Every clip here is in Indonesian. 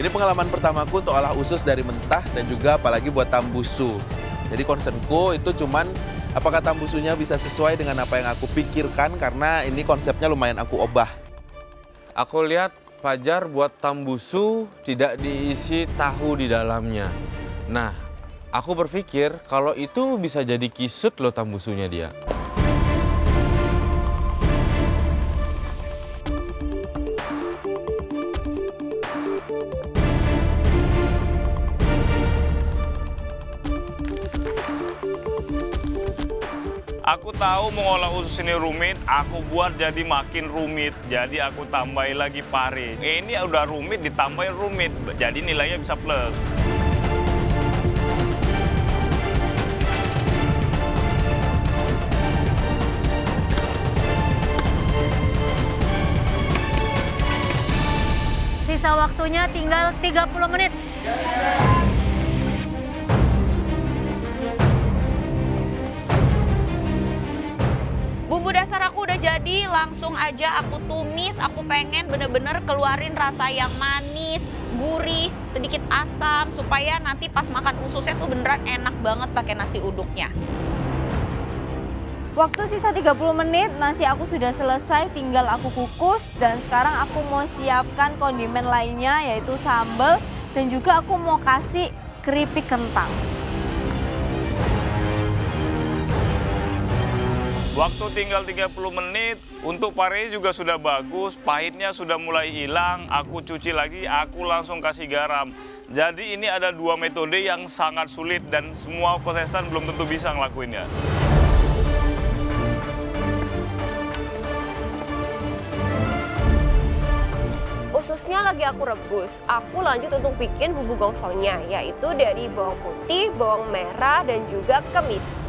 Ini pengalaman pertamaku untuk olah usus dari mentah dan juga apalagi buat tambusu. Jadi concernku itu cuman apakah tambusunya bisa sesuai dengan apa yang aku pikirkan karena ini konsepnya lumayan aku obah. Aku lihat Fajar buat tambusu tidak diisi tahu di dalamnya. Nah, aku berpikir kalau itu bisa jadi kisut loh tambusunya dia. Aku tahu mengolah usus ini rumit, aku buat jadi makin rumit. Jadi aku tambahin lagi pare. Ini udah rumit ditambahin rumit, jadi nilainya bisa plus. Sisa waktunya tinggal 30 menit. Bumbu dasar aku udah jadi, langsung aja aku tumis. Aku pengen bener-bener keluarin rasa yang manis, gurih, sedikit asam, supaya nanti pas makan ususnya tuh beneran enak banget pakai nasi uduknya. Waktu sisa 30 menit, nasi aku sudah selesai, tinggal aku kukus. Dan sekarang aku mau siapkan kondimen lainnya, yaitu sambal. Dan juga aku mau kasih keripik kentang. Waktu tinggal 30 menit, untuk parenya juga sudah bagus, pahitnya sudah mulai hilang, aku cuci lagi, aku langsung kasih garam. Jadi ini ada dua metode yang sangat sulit dan semua kontestan belum tentu bisa ngelakuinnya. Ususnya lagi aku rebus, aku lanjut untuk bikin bumbu gongsonya, yaitu dari bawang putih, bawang merah, dan juga kemiri.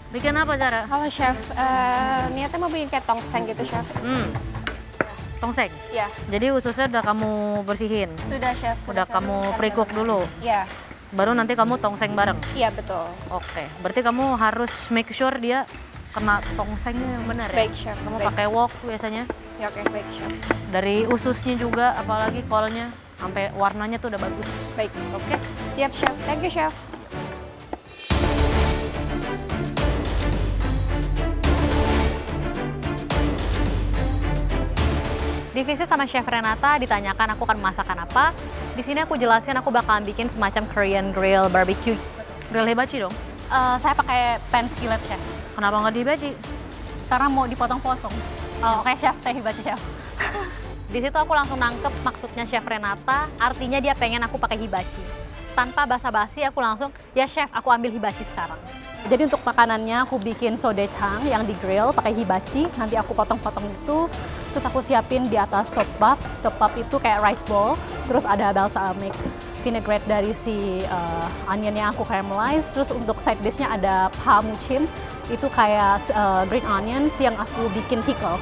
Bikin apa, Zara? Halo Chef, niatnya mau bikin kayak tongseng gitu Chef. Tongseng? Ya. Jadi ususnya udah kamu bersihin? Sudah Chef. Udah kamu pre-cook dulu? Iya. Baru nanti kamu tongseng bareng? Iya betul. Oke, berarti kamu harus make sure dia kena tongsengnya yang benar ya? Baik Chef. Kamu baik. pakai wok biasanya? Ya oke, baik Chef. Dari ususnya juga, apalagi kolnya, sampai warnanya tuh udah bagus. Baik, oke. Siap Chef, thank you Chef. Di visit sama Chef Renata ditanyakan aku akan masakan apa. Di sini aku jelasin aku bakalan bikin semacam Korean grill barbecue. Grill hibachi dong? Saya pakai pan skillet Chef. Kenapa nggak dihibachi? Karena mau dipotong-potong. Oke Chef, saya hibachi Chef. Di situ aku langsung nangkep maksudnya Chef Renata, artinya dia pengen aku pakai hibachi. Tanpa basa-basi aku langsung, ya Chef aku ambil hibachi sekarang. Jadi untuk makanannya aku bikin sodechang yang di grill pakai hibachi. Nanti aku potong-potong itu. Terus aku siapin di atas tteokbap. Tteokbap itu kayak rice ball. Terus ada balsamic vinaigrette dari si onion yang aku caramelize. Terus untuk side dishnya ada pamuchin. Itu kayak green onion yang aku bikin pickle.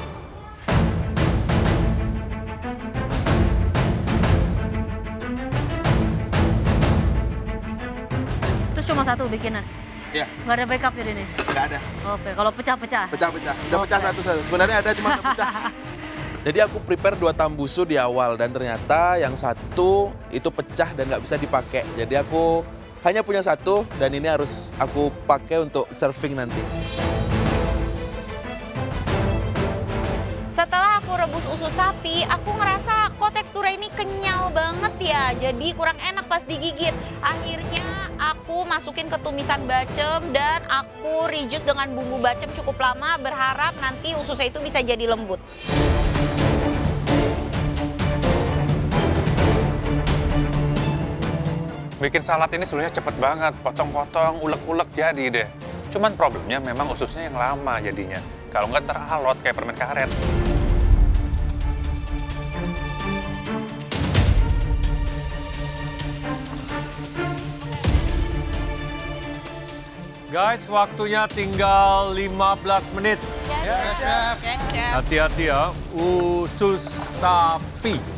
Terus cuma satu bikinnya? Iya. Nggak ada backup jadi nih? Nggak ada. Oke, kalau pecah-pecah? Pecah-pecah. Udah pecah satu. Sebenarnya ada cuma nggak pecah. Jadi aku prepare 2 tambusu di awal dan ternyata yang satu itu pecah dan nggak bisa dipakai. Jadi aku hanya punya satu dan ini harus aku pakai untuk serving nanti. Setelah aku rebus usus sapi, aku ngerasa kok teksturnya ini kenyal banget ya. Jadi kurang enak pas digigit. Akhirnya aku masukin ke tumisan bacem dan aku reduce dengan bumbu bacem cukup lama. Berharap nanti ususnya itu bisa jadi lembut. Bikin salad ini sebenarnya cepet banget, potong-potong, ulek-ulek jadi deh. Cuman problemnya memang ususnya yang lama jadinya. Kalau nggak ntar alot kayak permen karet. Guys, waktunya tinggal 15 menit. Yes, Chef. Hati-hati ya, usus sapi.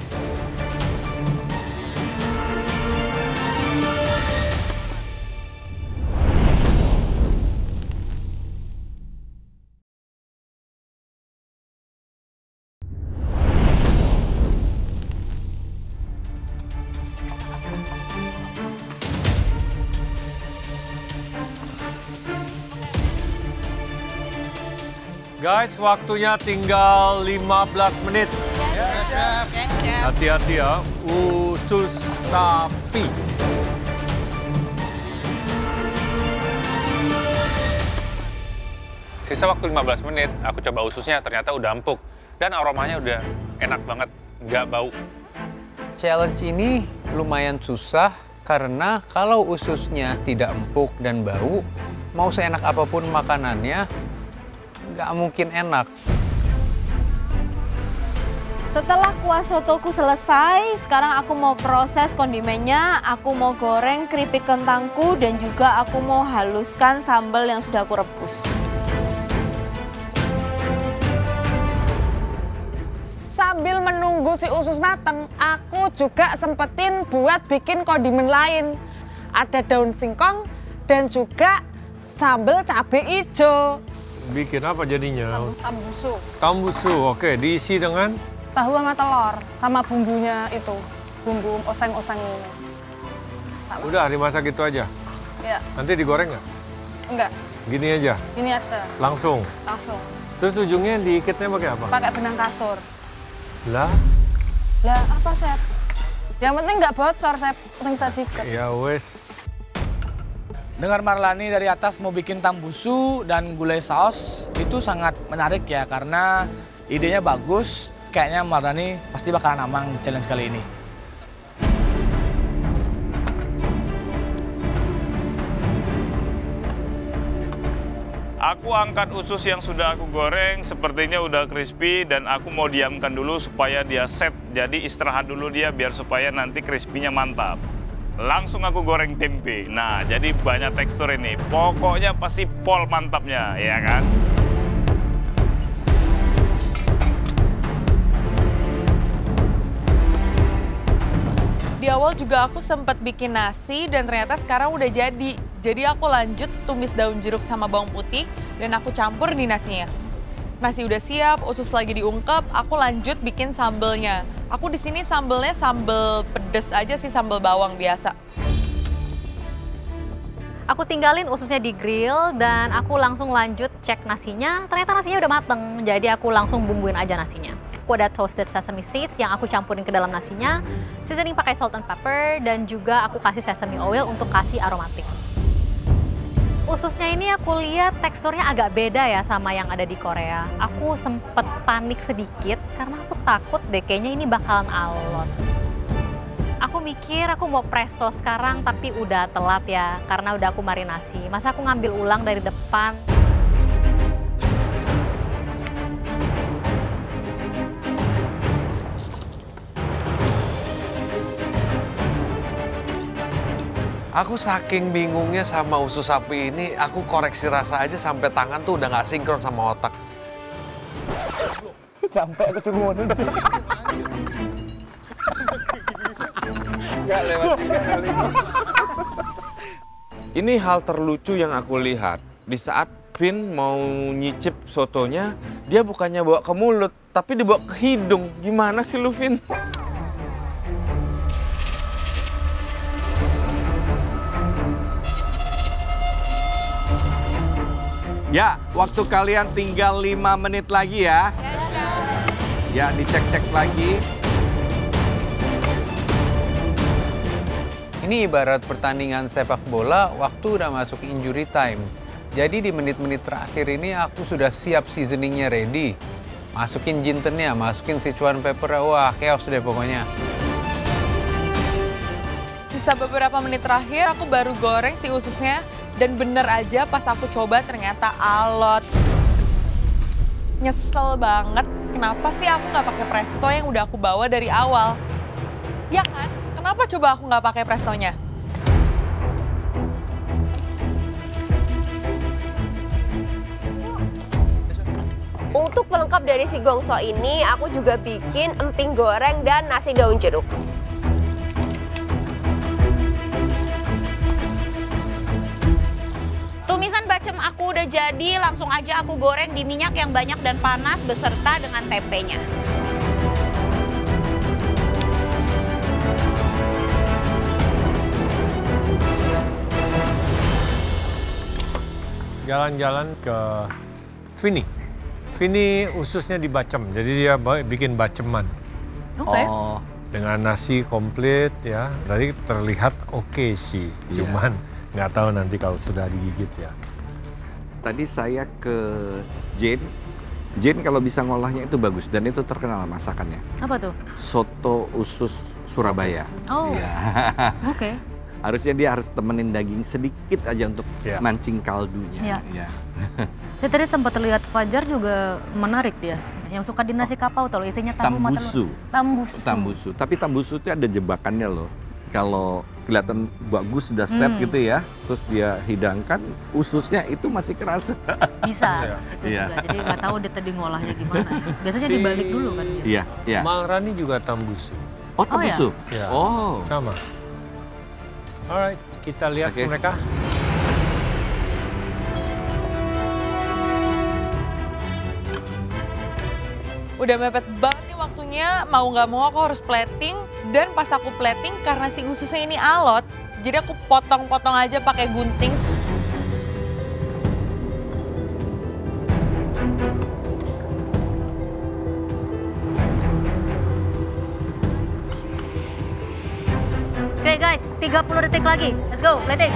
Guys, waktunya tinggal 15 menit. Hati-hati ya, usus sapi. Sisa waktu 15 menit, aku coba ususnya, ternyata udah empuk. Dan aromanya udah enak banget, nggak bau. Challenge ini lumayan susah karena kalau ususnya tidak empuk dan bau, mau seenak apapun makanannya, nggak mungkin enak. Setelah kuah sotoku selesai, sekarang aku mau proses kondimennya, aku mau goreng keripik kentangku dan juga aku mau haluskan sambal yang sudah aku rebus. Sambil menunggu si usus mateng, aku juga sempetin buat bikin kondimen lain. Ada daun singkong dan juga sambal cabai hijau. Bikin apa jadinya? Tambusu. Tambusu, oke. Diisi dengan? Tahu sama telur, sama bumbunya itu. Bumbu oseng-oseng ini. Udah dimasak gitu aja? Iya. Nanti digoreng nggak? Enggak, Gini aja? ini aja. Langsung? Langsung. Terus ujungnya diikatnya pakai apa? Pakai benang kasur. Lah? Lah apa, Chef? Yang penting nggak bocor, Chef. Penting saya diikat. Ya wes. Dengar Marlani dari atas mau bikin tambusu dan gulai saus, itu sangat menarik ya, karena idenya bagus. Kayaknya Marlani pasti bakalan amang challenge kali ini. Aku angkat usus yang sudah aku goreng, sepertinya udah crispy dan aku mau diamkan dulu supaya dia set. Jadi istirahat dulu dia biar supaya nanti crispy-nya mantap. Langsung aku goreng tempe. Nah, jadi banyak tekstur ini. Pokoknya pasti pol mantapnya, ya kan? Di awal juga aku sempat bikin nasi dan ternyata sekarang udah jadi. Jadi aku lanjut tumis daun jeruk sama bawang putih dan aku campur di nasinya. Nasi udah siap, usus lagi diungkep, aku lanjut bikin sambelnya. Aku di sini sambelnya sambel pedes aja sih, sambel bawang biasa. Aku tinggalin ususnya di grill dan aku langsung lanjut cek nasinya. Ternyata nasinya udah mateng, jadi aku langsung bumbuin aja nasinya. Aku ada toasted sesame seeds yang aku campurin ke dalam nasinya. Seasoning pakai salt and pepper dan juga aku kasih sesame oil untuk kasih aromatik. Ususnya ini aku lihat teksturnya agak beda ya sama yang ada di Korea. Aku sempet panik sedikit karena aku takut deh kayaknya ini bakalan alot. Aku mikir aku mau presto sekarang tapi udah telat ya karena udah aku marinasi. Masa aku ngambil ulang dari depan? Aku saking bingungnya sama usus sapi ini, aku koreksi rasa aja sampai tangan tuh udah nggak sinkron sama otak. Sampai aku cuma sih. Nggak lewat 3 kali. Ini hal terlucu yang aku lihat. Di saat Vin mau nyicip sotonya, dia bukannya bawa ke mulut, tapi dibawa ke hidung. Gimana sih lu, Vin? Ya, waktu kalian tinggal 5 menit lagi ya. Ya, dicek-cek lagi. Ini ibarat pertandingan sepak bola, waktu udah masuk injury time. Jadi di menit-menit terakhir ini aku sudah siap seasoningnya ready. Masukin jintennya, masukin Sichuan pepper, wah chaos deh pokoknya. Sisa beberapa menit terakhir aku baru goreng si ususnya. Dan bener aja pas aku coba ternyata alot. Nyesel banget, kenapa sih aku nggak pakai presto yang udah aku bawa dari awal? Ya kan? Kenapa coba aku nggak pakai prestonya? Untuk pelengkap dari si gongso ini, aku juga bikin emping goreng dan nasi daun jeruk. Tumisan bacem aku udah jadi, langsung aja aku goreng di minyak yang banyak dan panas beserta dengan tempenya. Jalan-jalan ke Twinning. Vini ususnya dibacem, jadi dia bikin baceman. Oke. Oh. Dengan nasi komplit ya, tadi terlihat oke sih, cuman nggak tahu nanti kalau sudah digigit ya. Tadi saya ke Jane. Jane kalau bisa ngolahnya itu bagus dan itu terkenal masakannya. Apa tuh? Soto usus Surabaya. Oh. Iya. Oke. Harusnya dia harus temenin daging sedikit aja untuk mancing kaldunya. Iya. Saya tadi sempat lihat Fajar juga menarik dia. Yang suka di nasi kapau tuh, isinya tahu mata telur. Tambusu. Tapi tambusu itu ada jebakannya loh. Kalau kelihatan bagus sudah set gitu ya, terus dia hidangkan, ususnya itu masih kerasa. Bisa, itu juga. Jadi nggak tahu dia tadi ngolahnya gimana. Biasanya dibalik dulu kan dia. Iya. Maharani juga tambusu. Oh, tambusu? Ya. Oh. Sama. Alright, kita lihat mereka. Udah mepet banget nih waktunya, mau nggak mau aku harus plating. Dan pas aku plating, karena si ususnya ini alot, jadi aku potong-potong aja pakai gunting. Oke guys, 30 detik lagi. Let's go, plating.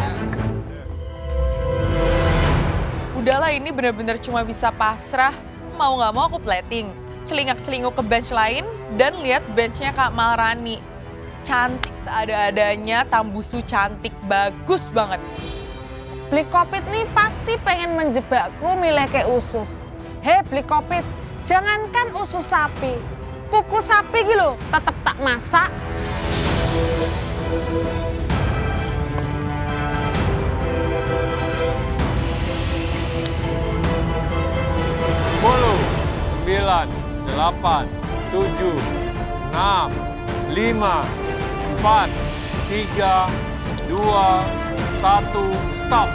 Udahlah, ini bener-bener cuma bisa pasrah. Mau nggak mau aku plating. Celingak-celinguk ke bench lain dan lihat benchnya Kak Maharani. Cantik seada-adanya, tambusu cantik, bagus banget. Beli Kopit nih pasti pengen menjebakku milih kayak usus. Hei Beli Kopit, jangankan usus sapi, kuku sapi gitu tetep tak masak. Sepuluh, 9, 8, 7, 6, 5, 4, 3, 2, 1, stop.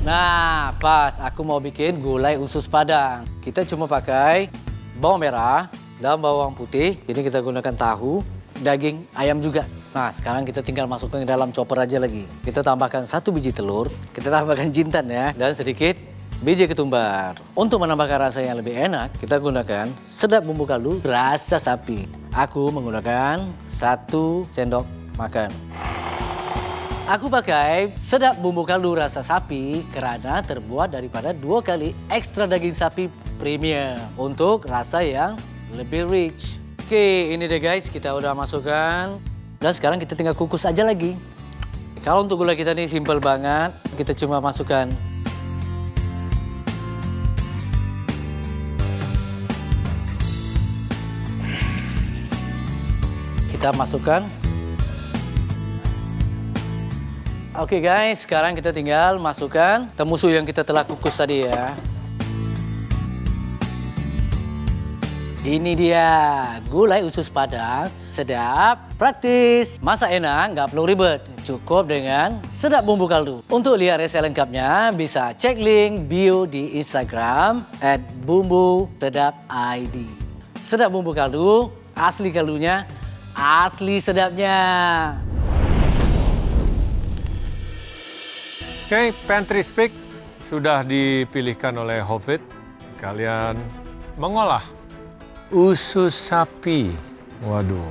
Nah, pas aku mau bikin gulai usus Padang. Kita cuma pakai bawang merah dan bawang putih. Ini kita gunakan tahu, daging ayam juga. Nah, sekarang kita tinggal masukkan ke dalam chopper aja lagi. Kita tambahkan 1 biji telur, kita tambahkan jintan ya, dan sedikit biji ketumbar. Untuk menambahkan rasa yang lebih enak, kita gunakan sedap bumbu kaldu rasa sapi. Aku menggunakan 1 sendok makan. Aku pakai sedap bumbu kaldu rasa sapi karena terbuat daripada 2 kali ekstra daging sapi premium untuk rasa yang lebih rich. Oke, ini deh guys, kita udah masukkan. Dan sekarang kita tinggal kukus aja lagi. Kalau untuk gulai kita ini simple banget, kita cuma masukkan Oke guys, sekarang kita tinggal masukkan temmusu yang kita telah kukus tadi ya. Ini dia, gulai usus Padang. Sedap, praktis, masak enak, nggak perlu ribet. Cukup dengan sedap bumbu kaldu. Untuk lihat resep lengkapnya, bisa cek link bio di Instagram @bumbusedapid. Sedap bumbu kaldu, asli kaldunya, asli sedapnya. Oke, pantry speak sudah dipilihkan oleh Hovit. Kalian mengolah usus sapi. Waduh.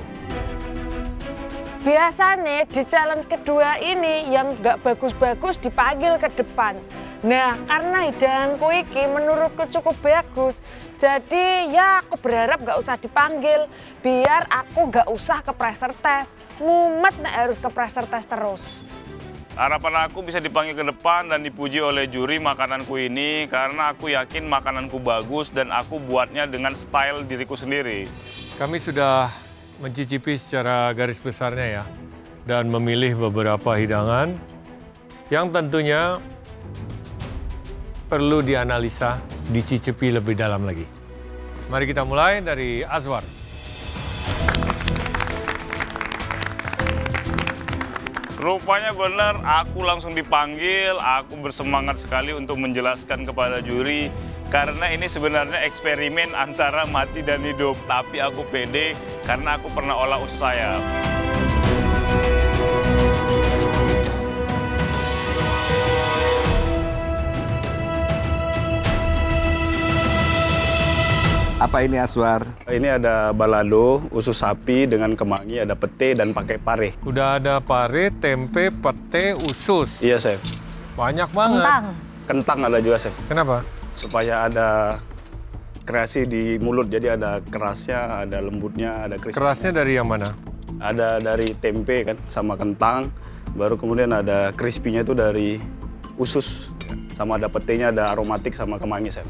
Biasanya di challenge kedua ini yang nggak bagus-bagus dipanggil ke depan. Nah, karena hidanganku iki menurutku cukup bagus, jadi ya aku berharap nggak usah dipanggil, biar aku nggak usah ke pressure test. Mumet nek harus ke pressure test terus. Harapan aku bisa dipanggil ke depan dan dipuji oleh juri makananku ini karena aku yakin makananku bagus dan aku buatnya dengan style diriku sendiri. Kami sudah mencicipi secara garis besarnya ya, dan memilih beberapa hidangan yang tentunya perlu dianalisa, dicicipi lebih dalam lagi. Mari kita mulai dari Azwar. Rupanya benar, aku langsung dipanggil, aku bersemangat sekali untuk menjelaskan kepada juri karena ini sebenarnya eksperimen antara mati dan hidup. Tapi aku pede karena aku pernah olah usus saya. Apa ini Azwar? Ini ada balado, usus sapi dengan kemangi, ada pete dan pakai pare. Udah ada pare, tempe, pete, usus. Iya, Chef. Banyak banget. Kentang ada juga, Chef. Kenapa? Supaya ada kreasi di mulut, jadi ada kerasnya, ada lembutnya, ada crispy. Kerasnya dari yang mana? Ada dari tempe kan, sama kentang. Baru kemudian ada crispy-nya itu dari usus. Sama ada petenya, ada aromatik sama kemangi, Chef.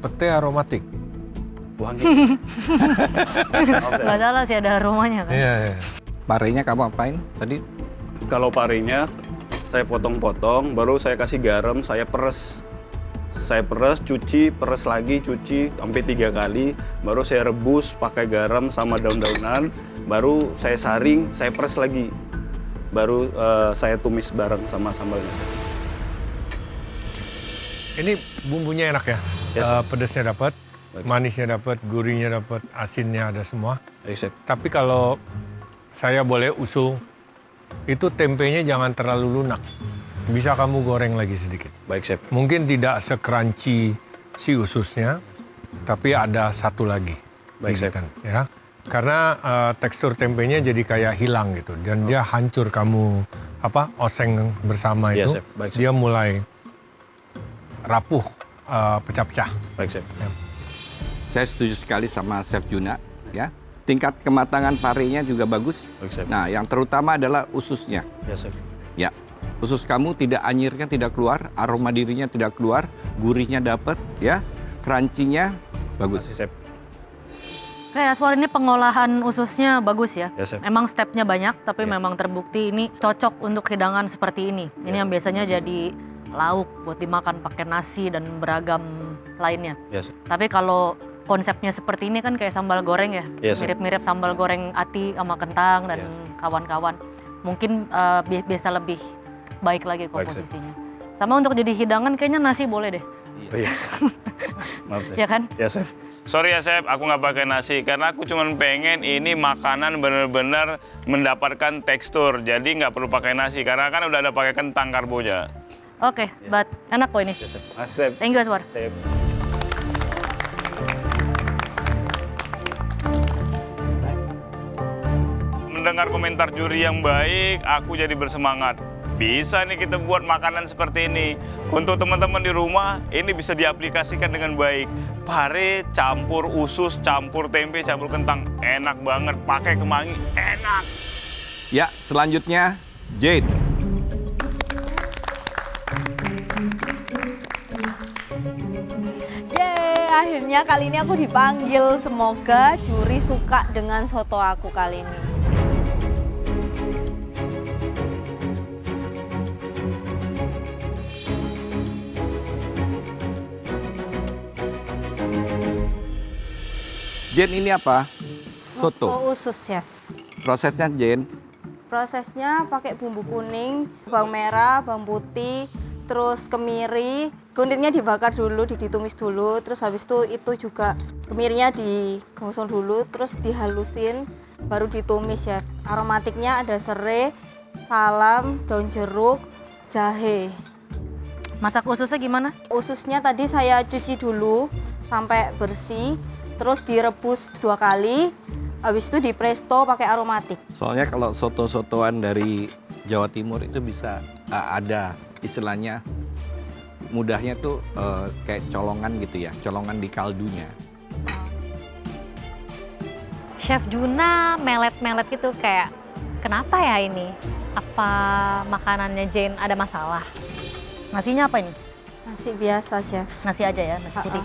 Pete aromatik. Wangi. Nggak salah sih, ada aromanya kan. Iya, iya. Parenya kamu apain tadi? Kalau parenya saya potong-potong, baru saya kasih garam, saya peres. Saya peres, cuci, peres lagi, cuci sampai 3 kali. Baru saya rebus pakai garam sama daun-daunan. Baru saya saring, saya peres lagi. Baru saya tumis bareng sama sambalnya. Ini bumbunya enak ya? Yes, pedasnya dapat, manisnya dapat, gurihnya dapat, asinnya ada semua. Yes, tapi kalau saya boleh usul, itu tempenya jangan terlalu lunak. Bisa kamu goreng lagi sedikit. Baik, Chef. Mungkin tidak se-crunchy si ususnya, tapi ada satu lagi. Baik, Chef. Ya. Karena tekstur tempenya jadi kayak hilang gitu. Dan dia hancur kamu oseng bersama Iya, itu. Chef. Baik, Chef. Dia mulai rapuh, pecah-pecah. Baik, Chef. Ya. Saya setuju sekali sama Chef Juna, ya. Tingkat kematangan parenya juga bagus. Baik, Chef. Nah, yang terutama adalah ususnya. Ya, Chef. Ya. Usus kamu tidak anyirnya tidak keluar, aroma dirinya tidak keluar, gurihnya dapat, ya. Crunchy-nya bagus. Masih, Chef. Kayak Azwar ini pengolahan ususnya bagus ya. Ya, Chef. Memang stepnya banyak, tapi memang terbukti ini cocok untuk hidangan seperti ini. Ini yang biasanya jadi lauk buat dimakan pakai nasi dan beragam lainnya. Yes. Tapi kalau konsepnya seperti ini kan kayak sambal goreng ya, Yes. mirip-mirip sambal goreng ati sama kentang dan kawan-kawan. Mungkin bisa lebih baik lagi komposisinya. Sama untuk jadi hidangan kayaknya nasi boleh deh. Iya. Maaf, Chef. Ya kan? Ya, Chef. Sorry ya, Chef, aku nggak pakai nasi karena aku cuma pengen ini makanan benar-benar mendapatkan tekstur. Jadi nggak perlu pakai nasi karena kan udah ada pakai kentang karbonya. Oke, but enak kok ini. Mas, Chef. Thank you, Azwar. Chef. Mendengar komentar juri yang baik, aku jadi bersemangat. Bisa nih kita buat makanan seperti ini. Untuk teman-teman di rumah, ini bisa diaplikasikan dengan baik. Pare, campur usus, campur tempe, campur kentang. Enak banget, pakai kemangi, enak. Ya, selanjutnya Jade. Yeay, akhirnya kali ini aku dipanggil. Semoga juri suka dengan soto aku kali ini. Jen, ini apa? Soto. Usus, Chef. Prosesnya, Jen? Prosesnya pakai bumbu kuning, bawang merah, bawang putih, terus kemiri. Kunirnya dibakar dulu, ditumis dulu, terus habis itu juga kemirinya digosong dulu, terus dihalusin, baru ditumis ya. Aromatiknya ada serai, salam, daun jeruk, jahe. Masak ususnya gimana? Ususnya tadi saya cuci dulu sampai bersih, terus direbus 2 kali, habis itu di presto pakai aromatik. Soalnya kalau soto-sotoan dari Jawa Timur itu bisa ada istilahnya mudahnya tuh kayak colongan gitu ya, colongan di kaldunya. Chef Juna melet-melet gitu kayak kenapa ya ini? Apa makanannya Jane ada masalah? Nasinya apa ini? Nasi biasa, Chef. Nasi aja ya, nasi putih.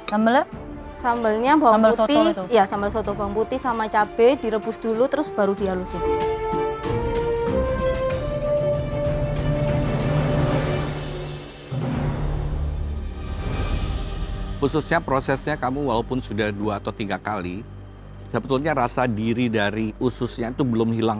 Sambelnya? Sambelnya bawang Sambal putih. soto itu? Iya, sambal soto bawang putih sama cabai direbus dulu terus baru dihalusin. Khususnya prosesnya kamu walaupun sudah 2 atau 3 kali, sebetulnya rasa diri dari ususnya itu belum hilang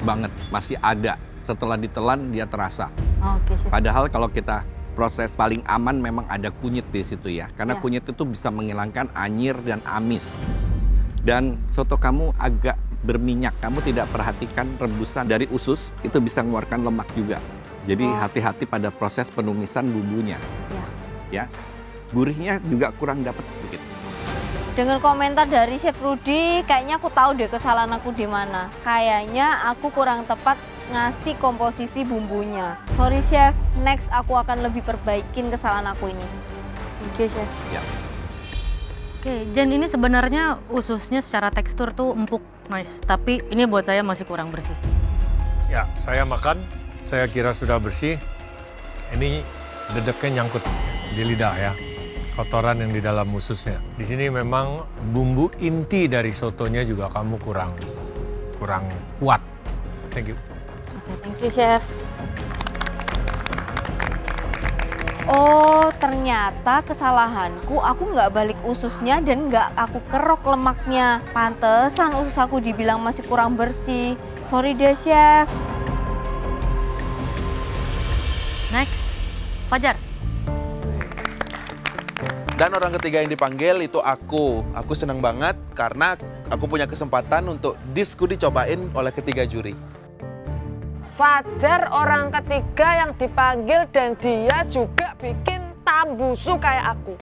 banget, masih ada. Setelah ditelan dia terasa. Oke, Chef. Padahal kalau kita proses paling aman memang ada kunyit di situ ya, karena Ya. kunyit itu bisa menghilangkan anyir dan amis. Dan soto kamu agak berminyak, kamu tidak perhatikan rebusan dari usus itu bisa mengeluarkan lemak juga. Jadi hati-hati pada proses penumisan bumbunya. Ya. Gurihnya juga kurang dapat sedikit. Dengan komentar dari Chef Rudy, kayaknya aku tahu deh kesalahan aku di mana. Kayaknya aku kurang tepat ngasih komposisi bumbunya. Sorry Chef, next aku akan lebih perbaikin kesalahan aku ini. Oke, Chef. Ya. Oke, Jen, ini sebenarnya ususnya secara tekstur tuh empuk, nice. Tapi ini buat saya masih kurang bersih. Ya, saya makan, saya kira sudah bersih. Ini dedeknya nyangkut di lidah ya. Kotoran yang di dalam ususnya. Di sini memang bumbu inti dari sotonya juga kamu kurang kuat. Thank you. Oke, thank you, Chef. Oh, ternyata kesalahanku, aku nggak balik ususnya dan nggak aku kerok lemaknya. Pantesan usus aku dibilang masih kurang bersih. Sorry deh, Chef. Next, Fajar. Dan orang ketiga yang dipanggil itu aku. Aku senang banget karena aku punya kesempatan untuk disku dicobain oleh ketiga juri. Fajar orang ketiga yang dipanggil dan dia juga bikin tambusu kayak aku.